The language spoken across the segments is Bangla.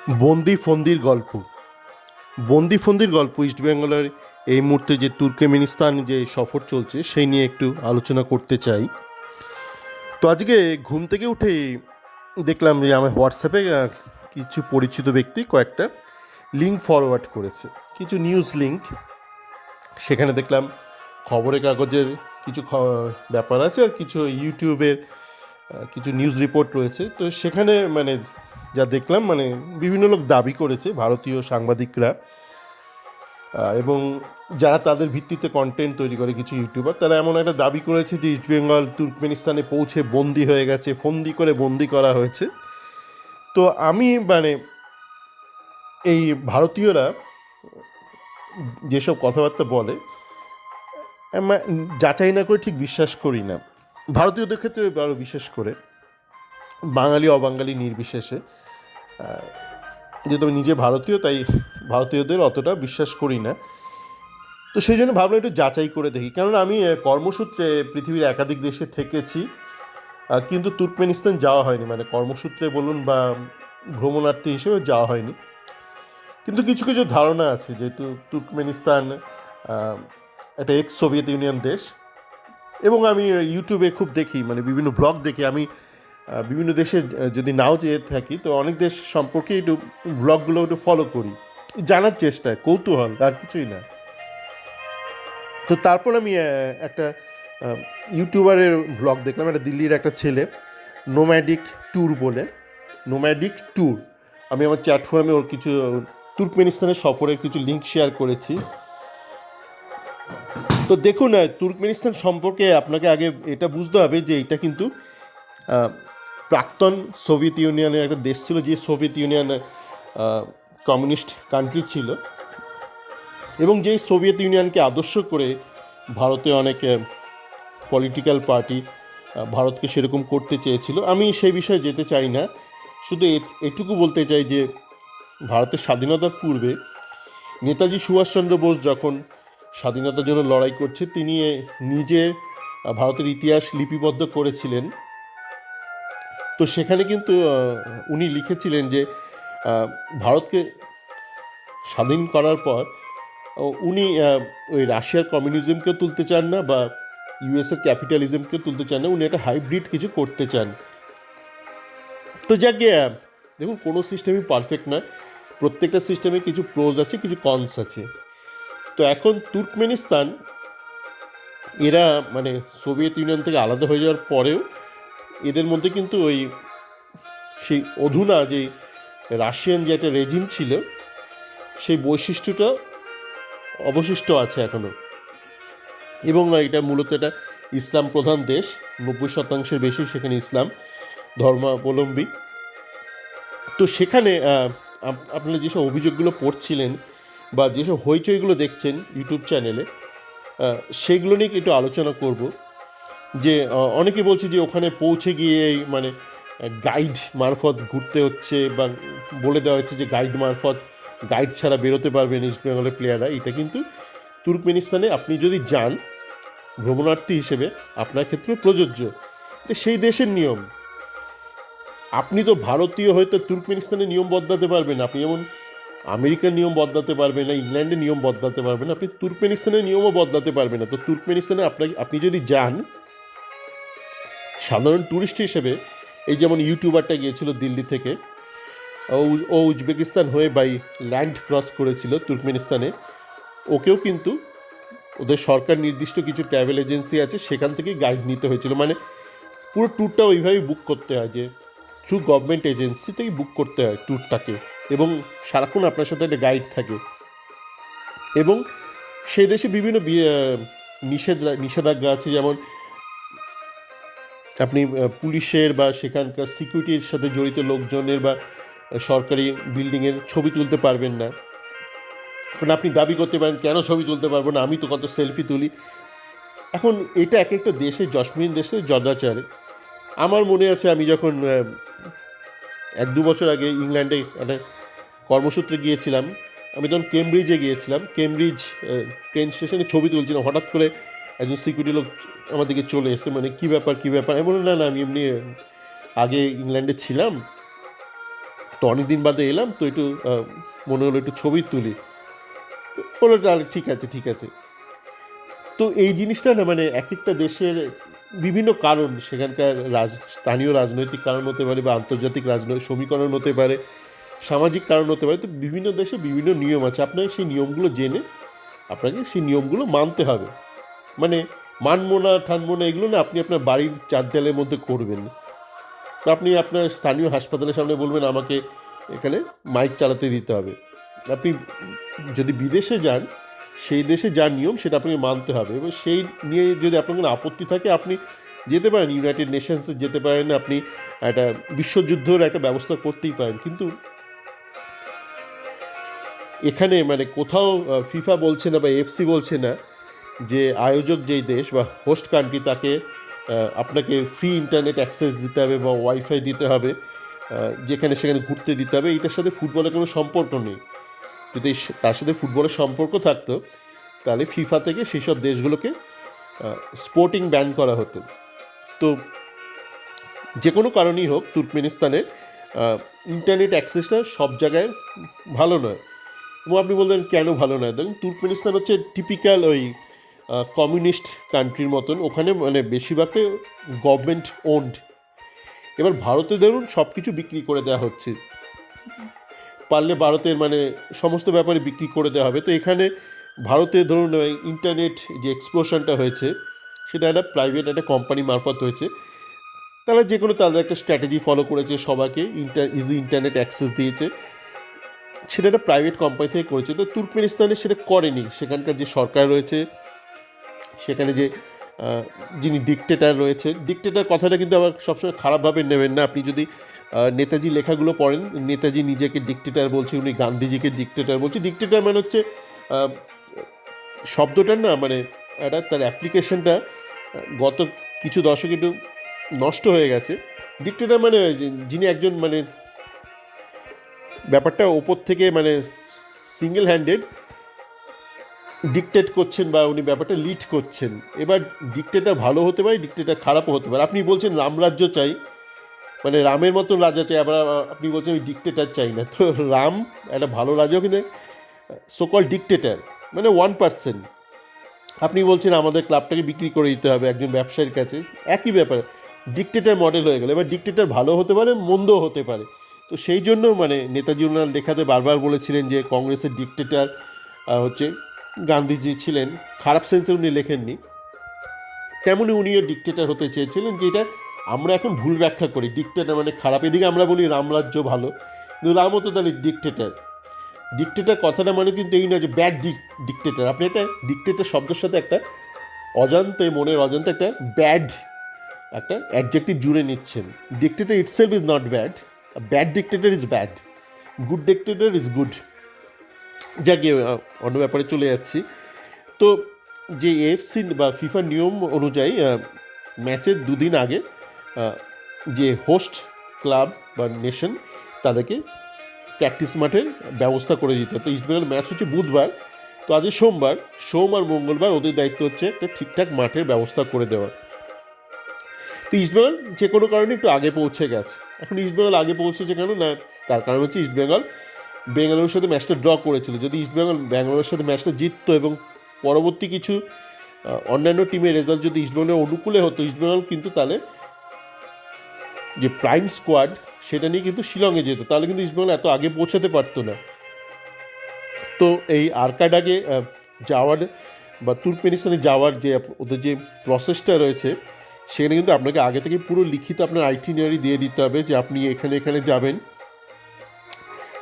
বন্দি ফন্দির গল্প ইস্টবেঙ্গলের এই মুহূর্তে যে তুর্কমেনিস্তান যে সফর চলছে সেই নিয়ে একটু আলোচনা করতে চাই। তো আজকে ঘুম থেকে উঠে দেখলাম যে আমার হোয়াটসঅ্যাপে কিছু পরিচিত ব্যক্তি কয়েকটা লিঙ্ক ফরওয়ার্ড করেছে, কিছু নিউজ লিঙ্ক। সেখানে দেখলাম খবরের কাগজের কিছু ব্যাপার আছে, আর কিছু ইউটিউবের কিছু নিউজ রিপোর্ট রয়েছে। তো সেখানে যা দেখলাম, বিভিন্ন লোক দাবি করেছে, ভারতীয় সাংবাদিকরা এবং যারা তাদের ভিত্তিতে কন্টেন্ট তৈরি করে কিছু ইউটিউবার, তারা এমন একটা দাবি করেছে যে ইস্টবেঙ্গল তুর্কমেনিস্তানে পৌঁছে বন্দি হয়ে গেছে, ফন্দি করে বন্দি করা হয়েছে। তো আমি এই ভারতীয়রা যেসব কথাবার্তা বলে যাচাই না করে ঠিক বিশ্বাস করি না। ভারতীয়দের ক্ষেত্রে আরও বিশেষ করে, বাঙালি অবাঙালি নির্বিশেষে, যেহেতু আমি নিজে ভারতীয় তাই ভারতীয়দের অতটা বিশ্বাস করি না। তো সেই জন্য ভাবলাম একটু যাচাই করে দেখি, কারণ আমি কর্মসূত্রে পৃথিবীর একাধিক দেশে থেকেছি, কিন্তু তুর্কমেনিস্তান যাওয়া হয়নি, কর্মসূত্রে বলুন বা ভ্রমণার্থী হিসেবে যাওয়া হয়নি। কিন্তু কিছু কিছু ধারণা আছে, যেহেতু তুর্কমেনিস্তান একটা এক্স সোভিয়েত ইউনিয়ন দেশ, এবং আমি ইউটিউবে খুব দেখি, বিভিন্ন ব্লগ দেখি। আমি বিভিন্ন দেশে যদি নাও যেয়ে থাকি, তো অনেক দেশ সম্পর্কে একটু ব্লগগুলো একটু ফলো করি, জানার চেষ্টায়, কৌতূহল, আর কিছুই না। তো তারপর আমি একটা ইউটিউবারের ব্লগ দেখলাম, একটা দিল্লির একটা ছেলে, নোম্যাডিক ট্যুর বলে, নোম্যাডিক ট্যুর। আমি আমার চ্যাটফোরামে ওর কিছু তুর্কমেনিস্তানের সফরের কিছু লিঙ্ক শেয়ার করেছি। তো দেখুন, তুর্কমেনিস্তান সম্পর্কে আপনাকে আগে এটা বুঝতে হবে যে এটা কিন্তু প্রাক্তন সোভিয়েত ইউনিয়নের একটা দেশ ছিল, যে সোভিয়েত ইউনিয়ন কমিউনিস্ট কান্ট্রি ছিল, এবং যেই সোভিয়েত ইউনিয়নকে আদর্শ করে ভারতে অনেক পলিটিক্যাল পার্টি ভারতকে সেরকম করতে চেয়েছিল। আমি সেই বিষয়ে যেতে চাই না, শুধু এটুকু বলতে চাই যে ভারতের স্বাধীনতার পূর্বে নেতাজি সুভাষচন্দ্র বোস যখন স্বাধীনতার জন্য লড়াই করছে, তিনি নিজে ভারতের ইতিহাস লিপিবদ্ধ করেছিলেন। তো সেখানে কিন্তু উনি লিখেছিলেন যে ভারতকে স্বাধীন করার পর উনি ওই রাশিয়ার কমিউনিজমকেও তুলতে চান না, বা ইউএসের ক্যাপিটালিজমকেও তুলতে চান না, উনি একটা হাইব্রিড কিছু করতে চান। তো যাকে দেখুন, কোনো সিস্টেমই পারফেক্ট নয়, প্রত্যেকটা সিস্টেমে কিছু প্রোজ আছে, কিছু কনস আছে। তো এখন তুর্কমেনিস্তান, এরা সোভিয়েত ইউনিয়ন থেকে আলাদা হয়ে যাওয়ার পরেও এদের মধ্যে কিন্তু সেই অধুনা যে রাশিয়ান যে একটা রেজিম ছিল, সেই বৈশিষ্ট্যটা অবশিষ্ট আছে এখনও। এবং এটা মূলত একটা ইসলাম প্রধান দেশ, 90% বেশি সেখানে ইসলাম ধর্মাবলম্বী। তো সেখানে আপনারা যেসব অভিযোগগুলো পড়ছিলেন বা যেসব হইচইগুলো দেখছেন ইউটিউব চ্যানেলে, সেগুলো নিয়ে একটু আলোচনা করব। যে অনেকে বলছে যে ওখানে পৌঁছে গিয়ে গাইড মারফত ঘুরতে হচ্ছে, বা বলে দেওয়া হচ্ছে যে গাইড ছাড়া বেরোতে পারবেন ইস্ট বেঙ্গলের প্লেয়াররা। এটা কিন্তু তুর্কমেনিস্তানে আপনি যদি যান ভ্রমণার্থী হিসেবে, আপনার ক্ষেত্রে প্রযোজ্য। এটা সেই দেশের নিয়ম। আপনি তো ভারতীয় হয়তো তুর্কমেনিস্তানের নিয়ম বদলাতে পারবেন, আপনি যেমন আমেরিকার নিয়ম বদলাতে পারবেন না, ইংল্যান্ডের নিয়ম বদলাতে পারবেন, আপনি তুর্কমেনিস্তানের নিয়মও বদলাতে পারবেন না। তো তুর্কমেনিস্তানে আপনি যদি যান সাধারণ ট্যুরিস্ট হিসেবে, এই যেমন ইউটিউবারটা গিয়েছিল দিল্লি থেকে, ও উজবেকিস্তান হয়ে বাই ল্যান্ড ক্রস করেছিল তুর্কমেনিস্তানে, ওকেও কিন্তু ওদের সরকার নির্দিষ্ট কিছু ট্রাভেল এজেন্সি আছে, সেখান থেকে গাইড নিতে হয়েছিল। পুরো ট্যুরটা ওইভাবেই বুক করতে হয়, যে থ্রু গভর্নমেন্ট এজেন্সি থেকে বুক করতে হয় ট্যুরটাকে, এবং সারাক্ষণ আপনার সাথে একটা গাইড থাকে। এবং সেই দেশে বিভিন্ন নিষেধাজ্ঞা আছে, যেমন আপনি পুলিশের বা সেখানকার সিকিউরিটির সাথে জড়িত লোকজনের বা সরকারি বিল্ডিংয়ের ছবি তুলতে পারবেন না। কারণ আপনি দাবি করতে পারেন, কেন ছবি তুলতে পারবো না, আমি তো কত সেলফি তুলি। এখন এটা এক একটা দেশে, জসমিন দেশে জদাচারে। আমার মনে আছে, আমি যখন 1-2 বছর আগে ইংল্যান্ডে একটা কর্মসূত্রে গিয়েছিলাম, আমি তখন কেমব্রিজে গিয়েছিলাম। কেমব্রিজ ট্রেন স্টেশনে ছবি তুলছিলাম, হঠাৎ করে একজন সিকিউরিটি লোক আমার দিকে চলে এসে, কী ব্যাপার। আমি বললাম, না আমি এমনি আগে ইংল্যান্ডে ছিলাম, তো অনেক দিন বাদে এলাম, তো একটু মনে হলো একটু ছবি তুলি। তো বললো তাহলে ঠিক আছে ঠিক আছে। তো এই জিনিসটা না মানে এক একটা দেশের বিভিন্ন কারণ, সেখানকার স্থানীয় রাজনৈতিক কারণ হতে পারে, বা আন্তর্জাতিক রাজনৈতিক সমীকরণ হতে পারে, সামাজিক কারণ হতে পারে। তো বিভিন্ন দেশে বিভিন্ন নিয়ম আছে, আপনাকে সেই নিয়মগুলো জেনে আপনাকে সেই নিয়মগুলো মানতে হবে। মানে মানবো না ঠানবো না এগুলো না, আপনি আপনার বাড়ির চার দেয়ালের মধ্যে করবেন। তো আপনি আপনার স্থানীয় হাসপাতালের সামনে বলবেন আমাকে এখানে মাইক চালাতে দিতে হবে। আপনি যদি বিদেশে যান, সেই দেশে যা নিয়ম সেটা আপনাকে মানতে হবে, এবং সেই নিয়ে যদি আপনার কোনো আপত্তি থাকে আপনি যেতে পারেন ইউনাইটেড নেশনসে, যেতে পারেন, আপনি একটা বিশ্বযুদ্ধের একটা ব্যবস্থা করতেই পারেন। কিন্তু এখানে মানে কোথাও ফিফা বলছে না বা এফসি বলছে না যে আয়োজক যেই দেশ বা হোস্ট কান্ট্রি তাকে আপনাকে ফ্রি ইন্টারনেট অ্যাক্সেস দিতে হবে বা ওয়াইফাই দিতে হবে, যেখানে সেখানে ঘুরতে দিতে হবে। এটার সাথে ফুটবলের কোনো সম্পর্ক নেই। যদি তার সাথে ফুটবলের সম্পর্ক থাকতো তাহলে ফিফা থেকে সেই সব দেশগুলোকে স্পোর্টিং ব্যান করা হতো। তো যে কোনো কারণেই হোক, তুর্কমেনিস্তানের ইন্টারনেট অ্যাক্সেসটা সব জায়গায় ভালো নয়। এবং আপনি বললেন কেন ভালো নয়, দেখুন তুর্কমেনিস্তান হচ্ছে টিপিক্যাল ওই কমিউনিস্ট কান্ট্রির মতন, ওখানে মানে বেশিরভাগটাই গভর্নমেন্ট ওন্ড। এবার ভারতে ধরুন সব কিছু বিক্রি করে দেওয়া হচ্ছে, পারলে ভারতের মানে সমস্ত ব্যাপারে বিক্রি করে দেওয়া হবে। তো এখানে ভারতে ধরুন ইন্টারনেট যে এক্সপ্লোশনটা হয়েছে সেটা একটা প্রাইভেট একটা কোম্পানি মারফত হয়েছে। তারা যে কোনো তাদের একটা স্ট্র্যাটেজি ফলো করেছে, সবাইকে ইজি ইন্টারনেট অ্যাক্সেস দিয়েছে, সেটা একটা প্রাইভেট কোম্পানি থেকে করেছে। তো তুর্কমেনিস্তানে সেটা করেনি। সেখানকার যে সরকার রয়েছে, সেখানে যে যিনি ডিকটেটার রয়েছে, ডিকটেটার কথাটা কিন্তু আবার সবসময় খারাপভাবে নেবেন না। আপনি যদি নেতাজি লেখাগুলো পড়েন, নেতাজি নিজেকে ডিকটেটার বলছে, উনি গান্ধীজিকে ডিকটেটার বলছে। ডিকটেটার মানে হচ্ছে শব্দটার না মানে একটা তার অ্যাপ্লিকেশনটা গত কিছু দশক একটু নষ্ট হয়ে গেছে। ডিকটেটার মানে যিনি একজন মানে ব্যাপারটা ওপর থেকে মানে সিঙ্গেল হ্যান্ডেড ডিকটেট করছেন, বা উনি ব্যাপারটা লিড করছেন। এবার ডিকটেটার ভালো হতে পারে, ডিকটেটার খারাপও হতে পারে। আপনি বলছেন রামরাজ্য চাই, মানে রামের মতো রাজা চাই, আবার আপনি বলছেন আমি ডিকটেটার চাই না। তো রাম একটা ভালো রাজাও, কিন্তু সোকল ডিকটেটার মানে 1%। আপনি বলছেন আমাদের ক্লাবটাকে বিক্রি করে দিতে হবে একজন ব্যবসায়ীর কাছে, একই ব্যাপার, ডিকটেটার মডেল হয়ে গেল। এবার ডিকটেটার ভালো হতে পারে, মন্দও হতে পারে। তো সেই জন্য মানে নেতাজি ওনার লেখাতে বারবার বলেছিলেন যে কংগ্রেসের ডিকটেটার হচ্ছে গান্ধীজি ছিলেন। খারাপ সেন্সে উনি লেখেননি, তেমনই উনিও ডিকটেটার হতে চেয়েছিলেন, যেটা আমরা এখন ভুল ব্যাখ্যা করি। ডিকটেটার মানে খারাপ, এদিকে আমরা বলি রামরাজ্য ভালো, কিন্তু রামও তো তাহলে ডিকটেটার। ডিকটেটার কথাটা মানে কিন্তু এই নয় যে ব্যাড ডিকটেটার। আপনি একটা ডিকটেটার শব্দের সাথে একটা অজান্তে, মনের অজান্তে একটা ব্যাড একটা অ্যাডজেক্টিভ জুড়ে নিচ্ছেন। Dictator itself is not bad, bad dictator is bad, good dictator is good. যাকে অন্য ব্যাপারে চলে যাচ্ছি। তো যে এএফসি বা ফিফার নিয়ম অনুযায়ী ম্যাচের দুদিন আগে যে হোস্ট ক্লাব বা নেশন তাদেরকে প্র্যাকটিস মাঠের ব্যবস্থা করে দিতে হয়। তো ইস্টবেঙ্গল ম্যাচ হচ্ছে বুধবার, তো আজ সোমবার, সোম আর মঙ্গলবার ওদের দায়িত্ব হচ্ছে একটা ঠিকঠাক মাঠের ব্যবস্থা করে দেওয়া। তো ইস্টবেঙ্গল যে কোনো কারণে একটু আগে পৌঁছে গেছে। এখন ইস্টবেঙ্গল আগে পৌঁছেছে কেন না, তার কারণ হচ্ছে ইস্টবেঙ্গল বেঙ্গালুরুর সাথে ম্যাচটা ড্র করেছিল। যদি ইস্টবেঙ্গল ব্যাঙ্গালোরের সাথে ম্যাচটা জিততো এবং পরবর্তী কিছু অন্যান্য টিমের রেজাল্ট যদি ইস্টবেঙ্গলের অনুকূলে হতো, ইস্টবেঙ্গল কিন্তু তাহলে যে প্রাইম স্কোয়াড সেটা নিয়ে কিন্তু শিলংয়ে যেত, তাহলে কিন্তু ইস্টবেঙ্গল এত আগে পৌঁছাতে পারতো না। তো এই আরকাডাগে যাওয়ার বা তুর্কমেনিস্তানে যাওয়ার যে ওদের যে প্রসেসটা রয়েছে, সেখানে কিন্তু আপনাকে আগে থেকে পুরো লিখিত আপনার আইটিনারি দিয়ে দিতে হবে যে আপনি এখানে এখানে যাবেন,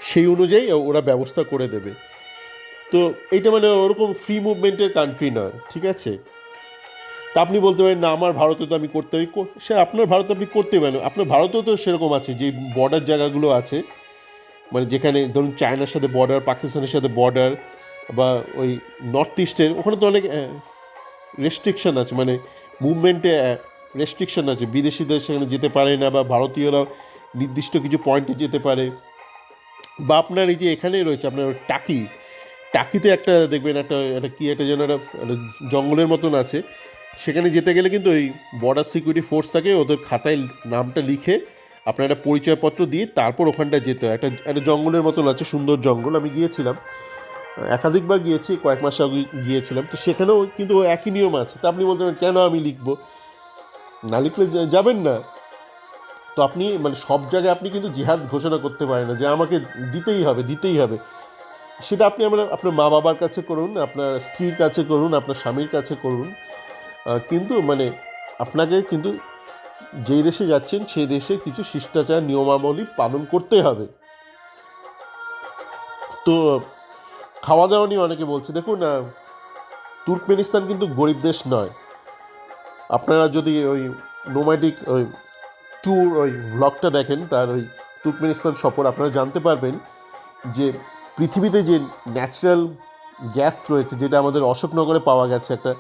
সেই অনুযায়ী ওরা ব্যবস্থা করে দেবে। তো এইটা মানে ওরকম ফ্রি মুভমেন্টের কান্ট্রি নয়, ঠিক আছে। তা আপনি বলতে পারেন না আমার ভারতে তো আমি করতে পারি, সে আপনার ভারতে আপনি করতে পারেন। আপনার ভারতেও তো সেরকম আছে, যে বর্ডার জায়গাগুলো আছে, মানে যেখানে ধরুন চায়নার সাথে বর্ডার, পাকিস্তানের সাথে বর্ডার, বা ওই নর্থ ইস্টের ওখানে তো অনেক রেস্ট্রিকশান আছে, মানে মুভমেন্টে রেস্ট্রিকশান আছে। বিদেশিদের সেখানে যেতে পারে না, বা ভারতীয়রাও নির্দিষ্ট কিছু পয়েন্টে যেতে পারে। বা আপনার এই যে এখানে রয়েছে আপনার টাকিতে একটা দেখবেন একটা একটা কী একটা যেন একটা জঙ্গলের মতন আছে, সেখানে যেতে গেলে কিন্তু ওই বর্ডার সিকিউরিটি ফোর্স থাকে, ওদের খাতায় নামটা লিখে আপনার একটা পরিচয়পত্র দিয়ে তারপর ওখানটায় যেতে হয়। একটা একটা জঙ্গলের মতন আছে, সুন্দর জঙ্গল, আমি গিয়েছিলাম, একাধিকবার গিয়েছি, কয়েক মাস আগে গিয়েছিলাম। তো সেখানেও কিন্তু একই নিয়ম আছে। তা আপনি বলতে পারেন কেন আমি লিখবো, না লিখলে যাবেন না। তো আপনি মানে সব জায়গায় আপনি কিন্তু জিহাদ ঘোষণা করতে পারেন না যে আমাকে দিতেই হবে দিতেই হবে। সেটা আপনি আপনার মা বাবার কাছে করুন, আপনার স্ত্রীর কাছে করুন, আপনার স্বামীর কাছে করুন, কিন্তু মানে আপনাকে কিন্তু যেই দেশে যাচ্ছেন সেই দেশে কিছু শিষ্টাচার নিয়মাবলী পালন করতে হবে। তো খাওয়া দাওয়া নিয়ে অনেকে বলছে, দেখুন তুর্কমেনিস্তান কিন্তু গরিব দেশ নয়। আপনারা যদি ওই নোম্যাডিক ওই ট্যুর ওই ভ্লগটা দেখেন, তার ওই তুর্কমেনিস্তান সফর, আপনারা জানতে পারবেন যে পৃথিবীতে যে ন্যাচারাল গ্যাস রয়েছে, যেটা আমাদের অশোকনগরে পাওয়া গেছে, একটা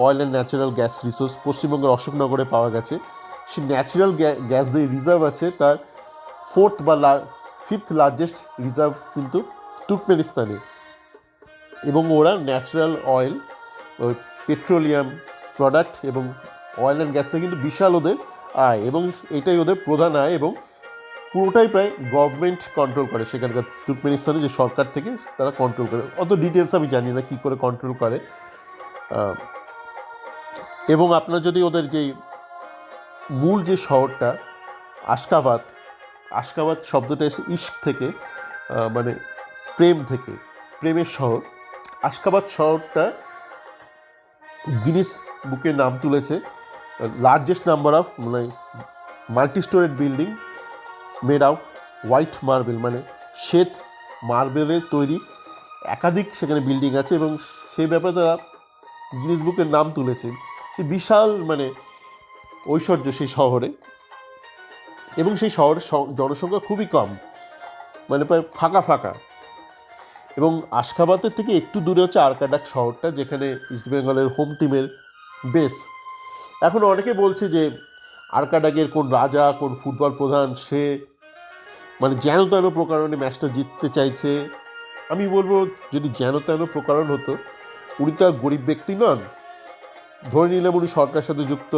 oil and natural gas resource পশ্চিমবঙ্গের অশোকনগরে পাওয়া গেছে, সেই ন্যাচারাল গ্যাস যে রিজার্ভ আছে তার ফোর্থ বা ফিফথ লার্জেস্ট রিজার্ভ কিন্তু তুর্কমেনিস্তানে। এবং ওরা ন্যাচারাল অয়েল, ওই পেট্রোলিয়াম প্রোডাক্ট এবং অয়েল অ্যান্ড গ্যাসে কিন্তু বিশাল ওদের আয়, এবং এটাই ওদের প্রধান আয়, এবং পুরোটাই প্রায় গভর্নমেন্ট কন্ট্রোল করে সেখানকার তুর্কমেনিস্তানে, যে সরকার থেকে তারা কন্ট্রোল করে। অত ডিটেলস আমি জানি না কী করে কন্ট্রোল করে। এবং আপনার যদি ওদের যেই মূল যে শহরটা আশকাবাদ, আশকাবাদ শব্দটা এসে ইস্ক থেকে, মানে প্রেম থেকে, প্রেমের শহর। আশকাবাদ শহরটা গিনিস বুকে নাম তুলেছে লার্জেস্ট নাম্বার অফ মানে multi storeyed building made off white marble, মানে শ্বেত মার্বেলের তৈরি একাধিক সেখানে বিল্ডিং আছে, এবং সেই ব্যাপারে তারা গিনিস বুকের নাম তুলেছে। সেই বিশাল মানে ঐশ্বর্য সেই শহরে, এবং সেই শহরের জনসংখ্যা খুবই কম, মানে প্রায় ফাঁকা ফাঁকা। এবং আশকাবাদের থেকে একটু দূরে হচ্ছে আরকাডাক শহরটা, যেখানে ইস্টবেঙ্গলের হোম টিমের বেস। এখন অনেকে বলছে যে আরকাডাকের কোন রাজা, কোন ফুটবল প্রধান, সে মানে যেন তেন প্রকারণে ম্যাচটা জিততে চাইছে। আমি বলবো, যদি যেন তেন প্রকারণ হতো, উনি তো আর গরিব ব্যক্তি নন। ধরে নিলাম উনি সরকারের সাথে যুক্ত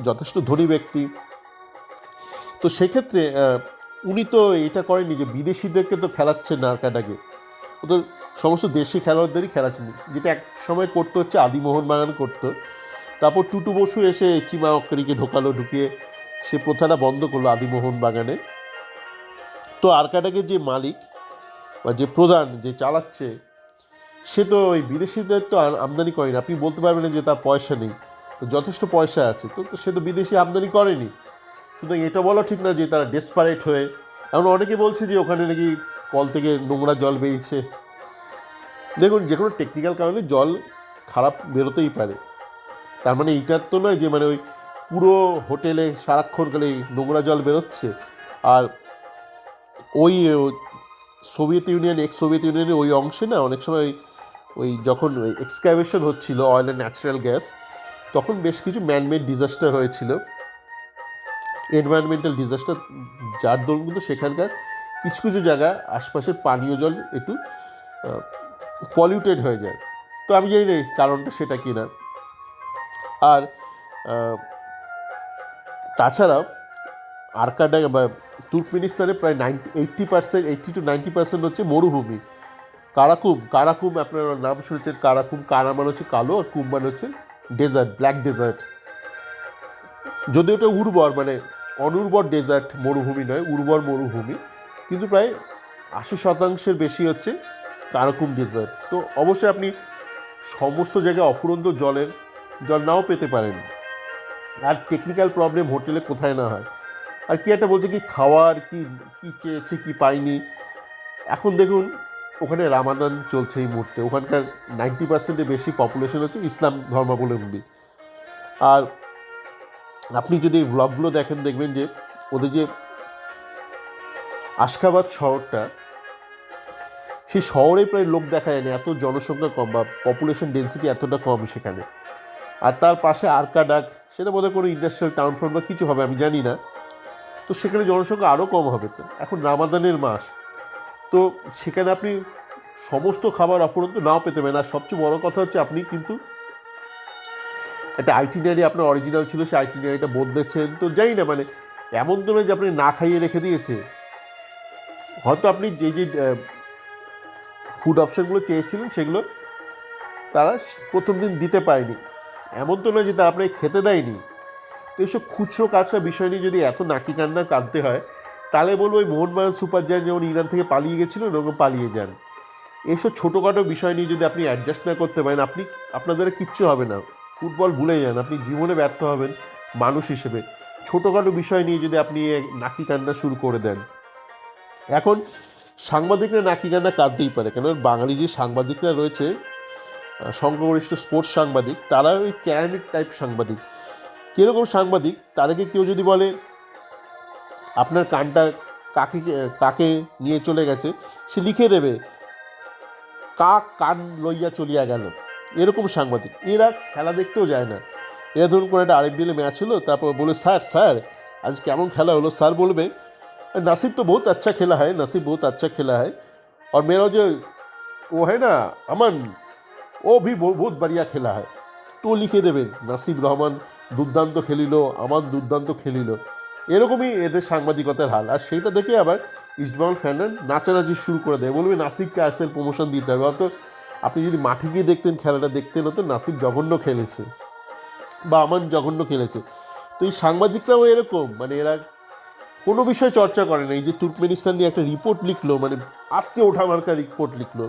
যথেষ্ট ধনী ব্যক্তি, তো সেক্ষেত্রে উনি তো এটা করেননি যে বিদেশিদেরকে তো খেলাচ্ছেন না আরকাডাকে, ও তো সমস্ত দেশি খেলোয়াড়দেরই খেলাচ্ছেন, যেটা এক সময় করতো হচ্ছে আদিমোহন বাগান করতো। তারপর টুটু বসু এসে চিমা অক্কারিকে ঢুকিয়ে সে প্রথাটা বন্ধ করলো আদিমোহন বাগানে। তো আরকাডাকের যে মালিক বা যে প্রধান, যে চালাচ্ছে, সে তো ওই বিদেশিদের তো আমদানি করেনি। আপনি বলতে পারবেন না যে তার পয়সা নেই, তো যথেষ্ট পয়সা আছে, তো সে তো বিদেশি আমদানি করেনি। সুতরাং এটা বলা ঠিক না যে তারা ডেসপারেট হয়ে। এমন অনেকে বলছে যে ওখানে নাকি কল থেকে নোংরা জল বেরিয়েছে। দেখুন, যে কোনো টেকনিক্যাল কারণে জল খারাপ বেরোতেই পারে, তার মানে এইটার তো নয় যে মানে ওই পুরো হোটেলে সারাক্ষণ খালি নোংরা জল বেরোচ্ছে। আর ওই সোভিয়েত ইউনিয়ন, এক্স সোভিয়েত ইউনিয়নের ওই অংশে না অনেক সময় ওই যখন ওই এক্সকাভেশন হচ্ছিল অয়েল অ্যান্ড ন্যাচারাল গ্যাস, তখন বেশ কিছু ম্যানমেড ডিজাস্টার হয়েছিল, এনভায়রনমেন্টাল ডিজাস্টার, যার দরুন কিন্তু সেখানকার কিছু কিছু জায়গা আশপাশের পানীয় জল একটু পলিউটেড হয়ে যায়। তো আমি জানি না কারণটা সেটা কি না। আর তাছাড়াও আরকাডাক বা তুর্কমেনিস্তানে প্রায় 80 to 90% হচ্ছে মরুভূমি। কারাকুম আপনারা নাম শুনেছেন, কারাকুম, কারা মানে হচ্ছে কালো, আর কুম মানে হচ্ছে ডেজার্ট, ব্ল্যাক ডেজার্ট। যদিও ওটা উর্বর, মানে অনুর্বর ডেজার্ট, মরুভূমি নয়, উর্বর মরুভূমি, কিন্তু প্রায় 80% বেশি হচ্ছে কারাকুম ডেজার্ট। তো অবশ্যই আপনি সমস্ত জায়গায় অফুরন্ত জল নাও পেতে পারেন। আর টেকনিক্যাল প্রবলেম হোটেলে কোথায় না হয়। আর কি একটা বলছে কি খাওয়ার কি চেয়েছে কি পাইনি। এখন দেখুন, ওখানে রামাদান চলছে এই মুহূর্তে, ওখানকার 90% বেশি পপুলেশন হচ্ছে ইসলাম ধর্মাবলম্বী। আর আপনি যদি ব্লগগুলো দেখেন, দেখবেন যে ওদের যে আশকাবাদ শহরটা, সেই শহরে প্রায় লোক দেখা যায় না, এত জনসংখ্যা কম বা পপুলেশন ডেন্সিটি এতটা কম সেখানে। আর তার পাশে আরকাডাক, সেটা বোধহয় কোনো ইন্ডাস্ট্রিয়াল টাউন ফ্রন্ট বা কিছু হবে, আমি জানি না। তো সেখানে জনসংখ্যা আরও কম হবে। তো এখন রামাদানের মাস, তো সেখানে আপনি সমস্ত খাবার অফুরন্ত নাও পেতে পারেন। আর সবচেয়ে বড় কথা হচ্ছে, আপনি কিন্তু একটা আইটিনারি আপনার অরিজিনাল ছিল, সেই আইটিনারিটা বদলেছেন, তো জানি না মানে এমন তো নয় যে আপনি না খাইয়ে রেখে দিয়েছে, হয়তো আপনি যে যে ফুড অপশনগুলো চেয়েছিলেন সেগুলো তারা প্রথম দিন দিতে পারেনি, এমন তো নয় যে তা আপনাকে খেতে দেয়নি। তো এইসব খুচরো কাজটা বিষয় নিয়ে যদি এত নাকি কান্না কাঁদতে হয়, তাহলে বলবো ওই মোহনবাগান সুপার জায়ান্ট যেমন ইরান থেকে পালিয়ে গেছিলো ওরকম পালিয়ে যান। এইসব ছোটোখাটো বিষয় নিয়ে যদি আপনি অ্যাডজাস্ট না করতে পারেন, আপনাদের কিচ্ছু হবে না, ফুটবল ভুলে যান, আপনি জীবনে ব্যর্থ হবেন মানুষ হিসেবে। ছোটোখাটো বিষয় নিয়ে যদি আপনি নাকি কান্না শুরু করে দেন, এখন সাংবাদিকরা নাকি কান্না কাঁদতেই পারে, কেন বাঙালি যে সাংবাদিকরা রয়েছে সংখ্যাগরিষ্ঠ স্পোর্টস সাংবাদিক, তারা ওই ক্যারানিক টাইপ সাংবাদিক। কীরকম সাংবাদিক, তাদেরকে কেউ যদি বলে আপনার কানটা কাকে কাকে নিয়ে চলে গেছে, সে লিখে দেবে কাক কান লইয়া চলিয়া গেল, এরকম সাংবাদিক। এরা খেলা দেখতেও যায় না। এরা ধরুন কোনো একটা আরএফডিএলে ম্যাচ হলো, তারপর বলে স্যার স্যার আজ কেমন খেলা হলো, স্যার বলবে नसीब तो बहुत अच्छा खेला है, नसीब बहुत अच्छा खेला है, और मेरा जो वो है ना अमन, ও ভি বহুত বাড়িয়া খেলা হয়। তো লিখে দেবেন নাসিব রহমান দুর্দান্ত খেলিল, আমার দুর্দান্ত খেলিল। এরকমই এদের সাংবাদিকতার হাল। আর সেইটা দেখে আবার ইস্টবেঙ্গল ফ্যানরা নাচানাচি শুরু করে দেয়, বলবে নাসিবকে আইএসএল প্রমোশন দিতে হবে। অত আপনি যদি মাঠে গিয়ে দেখতেন, খেলাটা দেখতেন, হতো নাসিব জঘন্য খেলেছে বা আমান জঘন্য খেলেছে। তো এই সাংবাদিকরাও এরকম, মানে এরা কোনো বিষয় চর্চা করে না। এই যে তুর্কমেনিস্তান নিয়ে একটা রিপোর্ট লিখলো, মানে আজকে ওঠা মার্কা রিপোর্ট লিখলো,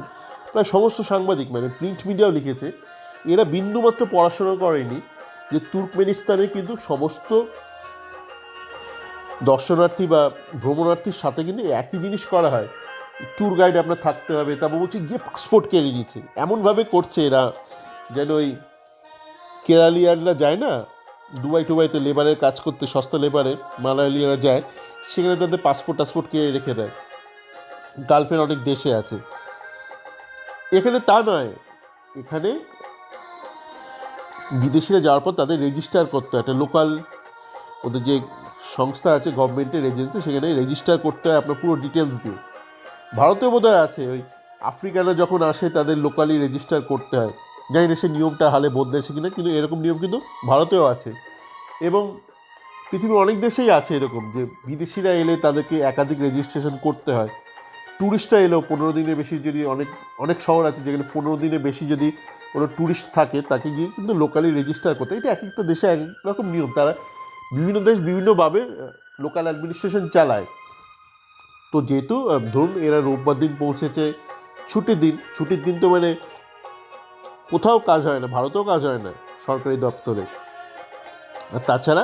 প্রায় সমস্ত সাংবাদিক মানে প্রিন্ট মিডিয়াও লিখেছে, এরা বিন্দুমাত্র পড়াশোনা করেনি যে তুর্কমেনিস্তানে কিন্তু সমস্ত দর্শনার্থী বা ভ্রমণার্থীর সাথে কিন্তু একই জিনিস করা হয়। ট্যুর গাইড আপনার থাকতে হবে, তারপর বলছি গিয়ে পাসপোর্ট কেড়ে নিচ্ছে, এমনভাবে করছে এরা যেন ওই কেরালিয়ানরা যায় না দুবাই টুবাইতে লেবারের কাজ করতে, সস্তা লেবারের মালায়ালিয়ারা যায়, সেখানে তাদের টাসপোর্ট কেড়ে রেখে দেয়। গার্লফ্রেন্ড অনেক দেশে আছে, এখানে তা নয়। এখানে বিদেশিরা যাওয়ার পর তাদের রেজিস্টার করতে হয়, একটা লোকাল ওদের যে সংস্থা আছে গভর্নমেন্টের এজেন্সি, সেখানে রেজিস্টার করতে হয় আপনার পুরো ডিটেলস দিয়ে। ভারতেও বোধহয় আছে, ওই আফ্রিকানরা যখন আসে তাদের লোকালি রেজিস্টার করতে হয়। জানি না সে নিয়মটা হালে বদলেছে কিনা, কিন্তু এরকম নিয়ম কিন্তু ভারতেও আছে। এবং পৃথিবীর অনেক দেশেই আছে এরকম, যে বিদেশিরা এলে তাদেরকে একাধিক রেজিস্ট্রেশন করতে হয়। ট্যুরিস্টরা এলেও 15 দিনের বেশি যদি, অনেক অনেক শহর আছে যেখানে 15 দিনের বেশি যদি কোনো ট্যুরিস্ট থাকে, তাকে গিয়ে কিন্তু লোকালি রেজিস্টার করতে। এটা এক একটা দেশে এক এক রকম নিয়ম, তারা বিভিন্ন দেশ বিভিন্নভাবে লোকাল অ্যাডমিনিস্ট্রেশন চালায়। তো যেহেতু ধরুন এরা রোববার দিন পৌঁছেছে, ছুটির দিন তো মানে কোথাও কাজ হয় না, ভারতেও কাজ হয় না সরকারি দপ্তরে। আর তাছাড়া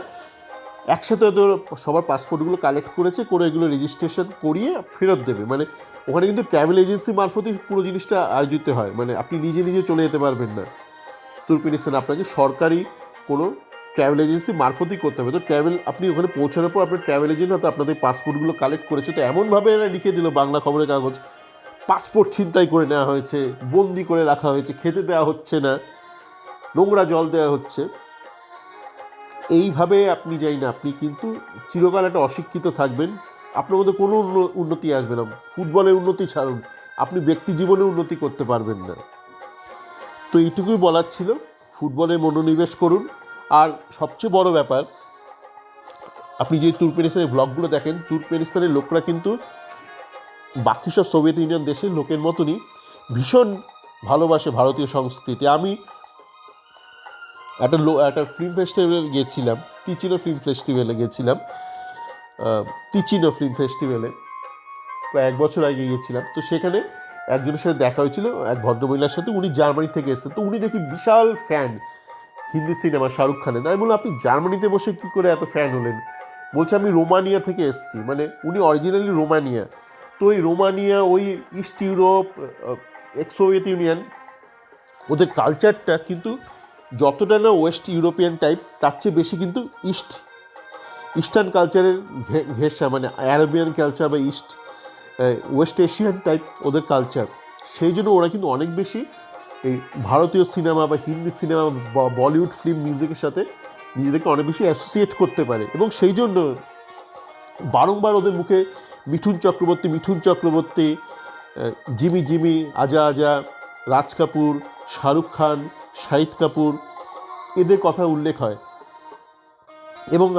একসাথে তো সবার পাসপোর্টগুলো কালেক্ট করেছে, করে এগুলো রেজিস্ট্রেশন করিয়ে ফেরত দেবে। মানে ওখানে কিন্তু ট্রাভেল এজেন্সি মারফতই পুরো জিনিসটা আয়োজিত হয়, মানে আপনি নিজে নিজে চলে যেতে পারবেন না তুর্কমেনিস্তানে, আপনাকে সরকারি কোনো ট্রাভেল এজেন্সি মারফতই করতে হবে। তো আপনি ওখানে পৌঁছানোর পর আপনার ট্রাভেল এজেন্ট হয়তো আপনাদের পাসপোর্টগুলো কালেক্ট করেছে, তো এমনভাবে এরা লিখে দিল বাংলা খবরের কাগজ, পাসপোর্ট ছিনতাই করে নেওয়া হয়েছে, বন্দি করে রাখা হয়েছে, খেতে দেওয়া হচ্ছে না, নোংরা জল দেওয়া হচ্ছে। এইভাবে আপনি যাই না, আপনি কিন্তু চিরকাল একটা অশিক্ষিত থাকবেন, আপনার মধ্যে কোনো উন্নতি আসবে না। ফুটবলের উন্নতি ছাড়ুন, আপনি ব্যক্তি জীবনে উন্নতি করতে পারবেন না। তো এইটুকুই বলার ছিল, ফুটবলে মনোনিবেশ করুন। আর সবচেয়ে বড় ব্যাপার, আপনি যে তুর্কমেনিস্তানের ব্লগগুলো দেখেন, তুর্কমেনিস্তানের লোকরা কিন্তু বাকি সব সোভিয়েত ইউনিয়ন দেশের লোকের মতনই ভীষণ ভালোবাসে ভারতীয় সংস্কৃতি। আমি একটা ফিল্ম ফেস্টিভ্যালে গিয়েছিলাম, টিচিনো ফিল্ম ফেস্টিভ্যালে প্রায় 1 বছর আগে গিয়েছিলাম। তো সেখানে একজনের সাথে দেখা হয়েছিল, এক ভদ্রমহিলার সাথে, উনি জার্মানি থেকে এসেছেন। তো উনি দেখি বিশাল ফ্যান হিন্দি সিনেমা শাহরুখ খানের। আমি বললাম আপনি জার্মানিতে বসে কী করে এত ফ্যান হলেন? বলছে আমি রোমানিয়া থেকে এসেছি। মানে উনি অরিজিনালি রোমানিয়া। তো ওই রোমানিয়া, ওই east Europe, x Soviet union, ওদের কালচারটা কিন্তু যতটা না ওয়েস্ট ইউরোপিয়ান টাইপ, তার চেয়ে বেশি কিন্তু ইস্টার্ন কালচারের ঘেঁষা, মানে আরবিয়ান কালচার বা ওয়েস্ট এশিয়ান টাইপ ওদের কালচার। সেই জন্য ওরা কিন্তু অনেক বেশি এই ভারতীয় সিনেমা বা হিন্দি সিনেমা বা বলিউড ফিল্ম মিউজিকের সাথে নিজেদেরকে অনেক বেশি অ্যাসোসিয়েট করতে পারে। এবং সেই জন্য বারংবার ওদের মুখে মিঠুন চক্রবর্তী, জিমি, আজা, রাজ কাপুর, শাহরুখ খান, শাহিদ কাপুর, এদের কথা উল্লেখ হয়। এবং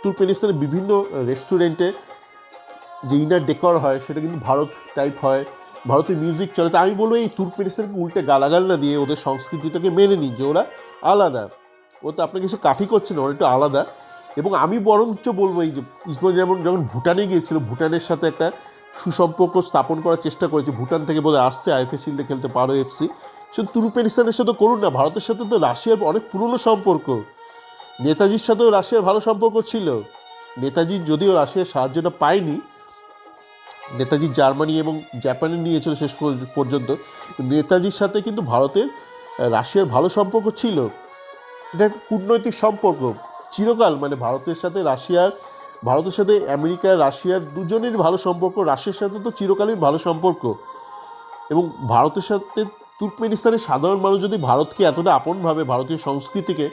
তুর্কমেনিস্তানের বিভিন্ন রেস্টুরেন্টে যে ইনার ডেকর হয় সেটা কিন্তু ভারত টাইপ হয়, ভারতের মিউজিক চলে। তো আমি বলবো এই তুর্কমেনিস্তানকে উল্টে গালাগাল না দিয়ে ওদের সংস্কৃতিটাকে মেনে নিন যে ওরা আলাদা, ও তো আপনাকে কিছু কাঠি করছে না, ওরা একটু আলাদা। এবং আমি বরঞ্চ বলবো এই যে ইসমাইল যেমন যখন ভুটানে গিয়েছিল, ভুটানের সাথে একটা সুসম্পর্ক স্থাপন করার চেষ্টা করেছে, ভুটান থেকে বোধহয় আসছে আইএফএ শিল্ডে খেলতে পারো এফসি, শুধু তুর্কমেনিস্তানের সাথে করুন না, ভারতের সাথে তো রাশিয়ার অনেক পুরনো সম্পর্ক, নেতাজির সাথেও রাশিয়ার ভালো সম্পর্ক ছিল। নেতাজি যদিও রাশিয়ার সাহায্যটা পায়নি, নেতাজি জার্মানি এবং জাপানে নিয়েছিল শেষ পর্যন্ত, নেতাজির সাথে কিন্তু ভারতের রাশিয়ার ভালো সম্পর্ক ছিল। এটা একটা কূটনৈতিক সম্পর্ক চিরকাল, মানে ভারতের সাথে রাশিয়ার, ভারতের সাথে আমেরিকা রাশিয়ার দুজনের ভালো সম্পর্ক, রাশিয়ার সাথে তো চিরকালীন ভালো সম্পর্ক। এবং ভারতের সাথে তুর্কমেনিস্তানের সাধারণ মানুষ যদি ভারতকে এতটা আপনভাবে, ভারতীয় সংস্কৃতিকে,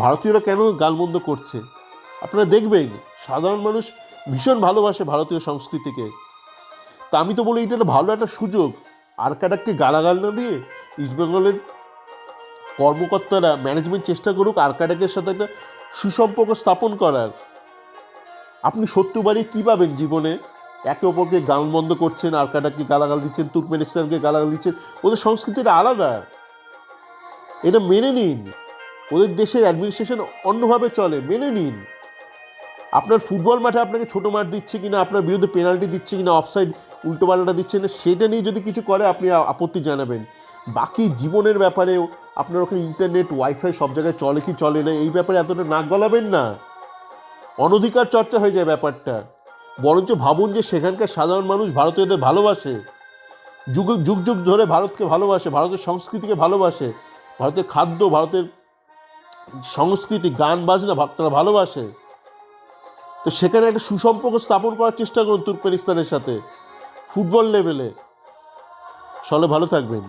ভারতীয়রা কেন গালমন্দ করছে আপনারা দেখবেন, সাধারণ মানুষ ভীষণ ভালোবাসে ভারতীয় সংস্কৃতিকে। তা আমি তো বলি এটা একটা ভালো একটা সুযোগ, আরকাডাককে গালাগাল না দিয়ে ইস্টবেঙ্গলের কর্মকর্তারা, ম্যানেজমেন্ট চেষ্টা করুক আরকাডাকের সাথে একটা সুসম্পর্ক স্থাপন করার। আপনি 70 বারে কী পাবেন জীবনে? একে অপরকে গালমন্দ করছেন, আরকাডাককে গালাগাল দিচ্ছেন, তুর্কমেনিস্তানকে গালাগাল দিচ্ছেন, ওদের সংস্কৃতিটা আলাদা, এটা মেনে নিন। ওদের দেশের অ্যাডমিনিস্ট্রেশন অন্যভাবে চলে, মেনে নিন। আপনার ফুটবল মাঠে আপনাকে ছোটো মাঠ দিচ্ছে কিনা, আপনার বিরুদ্ধে পেনাল্টি দিচ্ছে কিনা, অফসাইড উল্টোপাল্টা দিচ্ছে না, সেটা নিয়ে যদি কিছু করে আপনি আপত্তি জানাবেন। বাকি জীবনের ব্যাপারেও আপনার ওখানে ইন্টারনেট ওয়াইফাই সব জায়গায় চলে কি চলে না, এই ব্যাপারে এতটা নাক গলাবেন না, অনধিকার চর্চা হয়ে যায় ব্যাপারটা। বরঞ্চ ভাবুন যে সেখানকার সাধারণ মানুষ ভারতীয়দের ভালোবাসে, যুগ যুগ যুগ ধরে ভারতকে ভালোবাসে, ভারতের সংস্কৃতিকে ভালোবাসে, ভারতের খাদ্য, ভারতের সংস্কৃতি, গান বাজনা তারা ভালোবাসে। তো সেখানে একটা সুসম্পর্ক স্থাপন করার চেষ্টা করুন তুর্কমেনিস্তানের সাথে ফুটবল লেভেলে। সকলে ভালো থাকবেন।